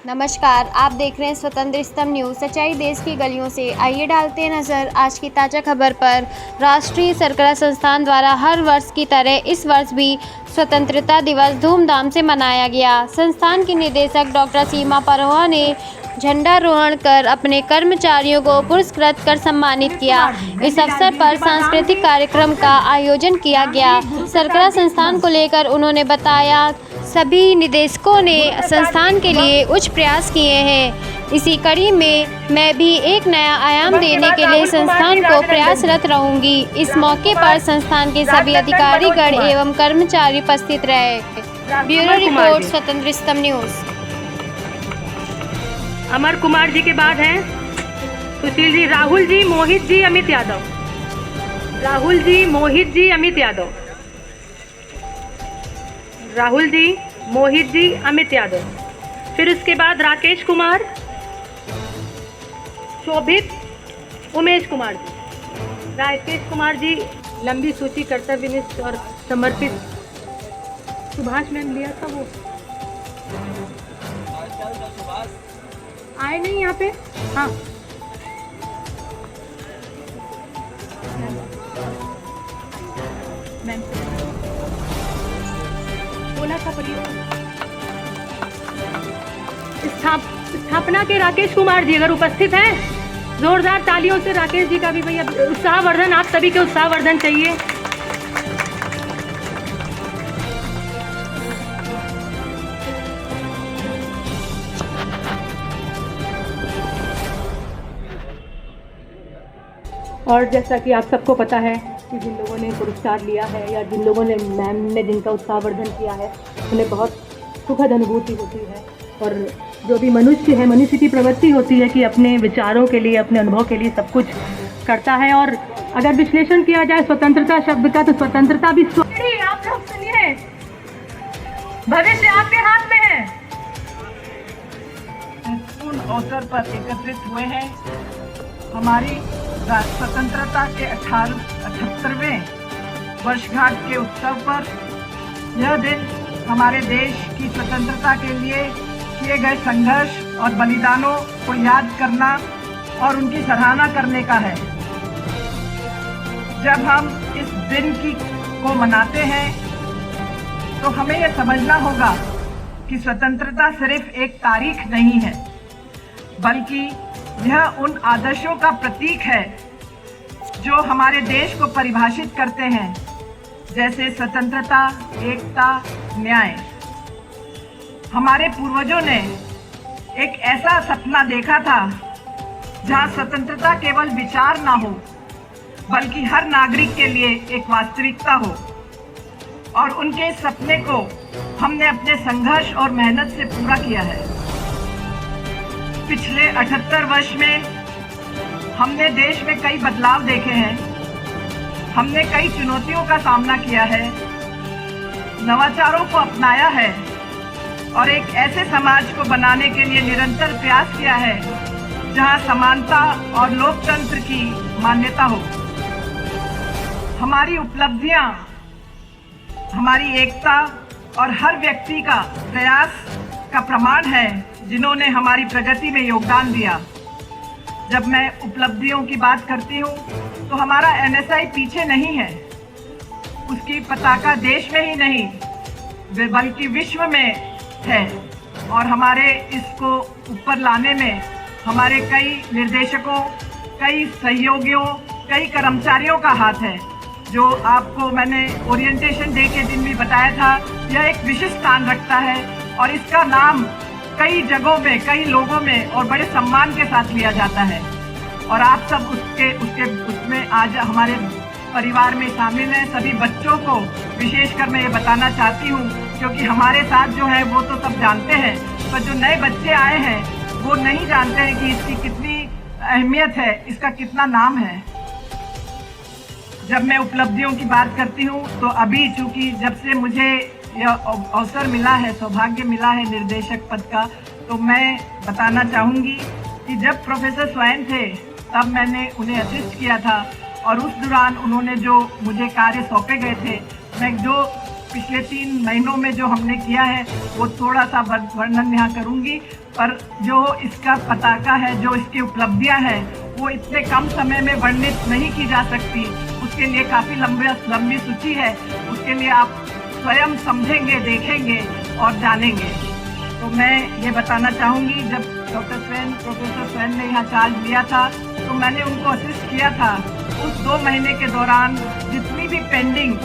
नमस्कार, आप देख रहे हैं स्वतंत्र स्तंभ न्यूज़। सच्चाई देश की गलियों से। आइए डालते हैं नज़र आज की ताज़ा खबर पर। राष्ट्रीय शर्करा संस्थान द्वारा हर वर्ष की तरह इस वर्ष भी स्वतंत्रता दिवस धूमधाम से मनाया गया। संस्थान की निदेशक डॉक्टर सीमा परोहा ने झंडारोहण कर अपने कर्मचारियों को पुरस्कृत कर सम्मानित किया। इस अवसर पर सांस्कृतिक कार्यक्रम का आयोजन किया गया। शर्करा संस्थान को लेकर उन्होंने बताया, सभी निदेशकों ने संस्थान के लिए उच्च प्रयास किए हैं। इसी कड़ी में मैं भी एक नया आयाम देने के लिए संस्थान को प्रयासरत रहूंगी। इस मौके पर संस्थान के सभी अधिकारीगण एवं कर्मचारी उपस्थित रहे। ब्यूरो रिपोर्ट, स्वतंत्र स्तंभ न्यूज़। अमर कुमार जी के बाद हैं सुशील जी, राहुल जी, मोहित जी, अमित यादव। राहुल जी, मोहित जी, अमित यादव। राहुल जी, मोहित जी, अमित यादव। फिर उसके बाद राकेश कुमार, शोभित, उमेश कुमार जी। राकेश कुमार जी लंबी सूची, कर्तव्यनिष्ठ और समर्पित। सुभाष मैम लिया था, वो आए नहीं यहाँ पे। हाँ, मैम बोला था स्थापना के राकेश कुमार जी अगर उपस्थित हैं, जोरदार तालियों से राकेश जी का भी भैया उत्साहवर्धन, आप सभी के उत्साहवर्धन चाहिए। और जैसा कि आप सबको पता है कि जिन लोगों ने पुरस्कार लिया है या जिन लोगों ने, मैम ने जिनका उत्साहवर्धन किया है, उन्हें बहुत सुखद अनुभूति होती है। और जो भी मनुष्य है, मनुष्य की प्रवृत्ति होती है कि अपने विचारों के लिए, अपने अनुभव के लिए सब कुछ करता है। और अगर विश्लेषण किया जाए स्वतंत्रता शब्द का, तो स्वतंत्रता भी आप लोग सुनिए, भविष्य आपके हाथ में है। महत्वपूर्ण अवसर पर एकत्रित हुए हैं। हमारी स्वतंत्रता के 78वें वर्षगांठ के उत्सव पर यह दिन हमारे देश की स्वतंत्रता के लिए किए गए संघर्ष और बलिदानों को याद करना और उनकी सराहना करने का है। जब हम इस दिन को मनाते हैं तो हमें यह समझना होगा कि स्वतंत्रता सिर्फ एक तारीख नहीं है, बल्कि यह उन आदर्शों का प्रतीक है जो हमारे देश को परिभाषित करते हैं, जैसे स्वतंत्रता, एकता, न्याय। हमारे पूर्वजों ने एक ऐसा सपना देखा था जहां स्वतंत्रता केवल विचार ना हो, बल्कि हर नागरिक के लिए एक वास्तविकता हो। और उनके इस सपने को हमने अपने संघर्ष और मेहनत से पूरा किया है। पिछले 78 वर्ष में हमने देश में कई बदलाव देखे हैं। हमने कई चुनौतियों का सामना किया है, नवाचारों को अपनाया है और एक ऐसे समाज को बनाने के लिए निरंतर प्रयास किया है जहां समानता और लोकतंत्र की मान्यता हो। हमारी उपलब्धियां, हमारी एकता और हर व्यक्ति का प्रयास का प्रमाण है, जिन्होंने हमारी प्रगति में योगदान दिया। जब मैं उपलब्धियों की बात करती हूँ तो हमारा एनएसआई पीछे नहीं है। उसकी पताका देश में ही नहीं बल्कि विश्व में है। और हमारे इसको ऊपर लाने में हमारे कई निर्देशकों, कई सहयोगियों, कई कर्मचारियों का हाथ है, जो आपको मैंने ओरिएंटेशन डे के दिन भी बताया था। यह एक विशिष्ट स्थान रखता है और इसका नाम कई जगहों में, कई लोगों में और बड़े सम्मान के साथ लिया जाता है। और आप सब उसमें आज हमारे परिवार में शामिल हैं। सभी बच्चों को विशेषकर मैं ये बताना चाहती हूँ, क्योंकि हमारे साथ जो है वो तो सब जानते हैं, पर जो नए बच्चे आए हैं वो नहीं जानते हैं कि इसकी कितनी अहमियत है, इसका कितना नाम है। जब मैं उपलब्धियों की बात करती हूँ तो अभी चूँकि जब से मुझे यह अवसर मिला है, सौभाग्य मिला है निर्देशक पद का, तो मैं बताना चाहूँगी कि जब प्रोफेसर स्वयं थे तब मैंने उन्हें असिस्ट किया था। और उस दौरान उन्होंने जो मुझे कार्य सौंपे गए थे, मैं जो पिछले 3 महीनों में जो हमने किया है वो थोड़ा सा वर्णन यहाँ करूँगी, पर जो इसका पताका है, जो इसकी उपलब्धियाँ हैं, वो इतने कम समय में वर्णित नहीं की जा सकती। उसके लिए काफ़ी लंबी सूची है, उसके लिए आप स्वयं समझेंगे, देखेंगे और जानेंगे। तो मैं ये बताना चाहूँगी, जब प्रोफेसर स्वयं ने यहाँ चार्ज लिया था तो मैंने उनको असिस्ट किया था। उस 2 महीने के दौरान जितनी भी पेंडिंग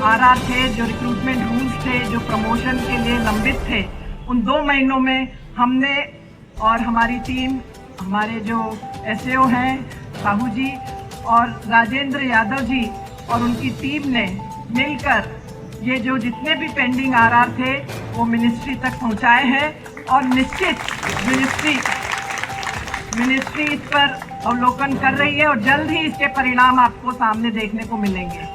आरआर थे, जो रिक्रूटमेंट रूल्स थे, जो प्रमोशन के लिए लंबित थे, उन 2 महीनों में हमने और हमारी टीम, हमारे जो एसएओ हैं साहू जी और राजेंद्र यादव जी और उनकी टीम ने मिलकर ये जो जितने भी पेंडिंग आरआर थे वो मिनिस्ट्री तक पहुंचाए हैं और निश्चित मिनिस्ट्री इस पर अवलोकन कर रही है और जल्द ही इसके परिणाम आपको सामने देखने को मिलेंगे।